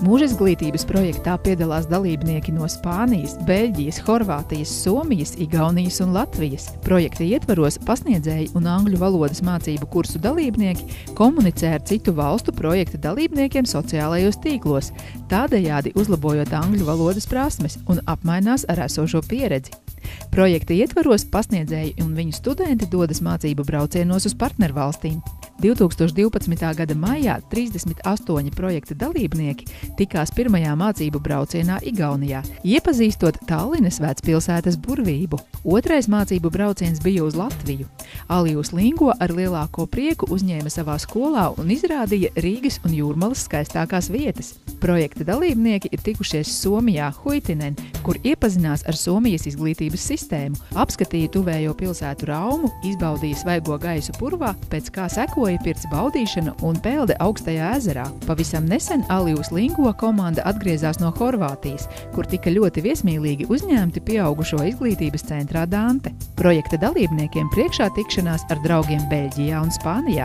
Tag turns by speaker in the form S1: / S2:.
S1: Mūžizglītības projektā piedalās dalībnieki no Spānijas, Beļģijas, Horvātijas, Somijas, Igaunijas un Latvijas. Projekta ietvaros pasniedzēji un angļu valodas mācību kursu dalībnieki komunicē ar citu valstu projekta dalībniekiem sociālajos tīklos, tādējādi uzlabojot angļu valodas prasmes un apmainās ar esošo pieredzi. Projekta ietvaros pasniedzēji un viņu studenti dodas mācību braucienos uz partnervalstīm. 2012. gada maijā 38 projekta dalībnieki tikās pirmajā mācību braucienā Igaunijā, iepazīstot Tallinas vecpilsētas burvību. Otrais mācību brauciens bija uz Latviju. Alius Lingo ar lielāko prieku uzņēma savā skolā un izrādīja Rīgas un Jūrmalas skaistākās vietas. Projekta dalībnieki ir tikušies Somijā, Huitinen, kur iepazinās ar Somijas izglītības sistēmu, apskatīja tuvējo pilsētu Raumu, izbaudīja svaigo gaisu purvā, pēc kā sekoja pirts baudīšana un pelde augstajā ezerā. Pavisam nesen Alius Lingo komanda atgriezās no Horvātijas, kur tika ļoti viesmīlīgi uzņemti pieaugušo izglītības centrā Dante. Projekta dalībniekiem priekšā tikšanās ar draugiem Beļģijā un Spānijā.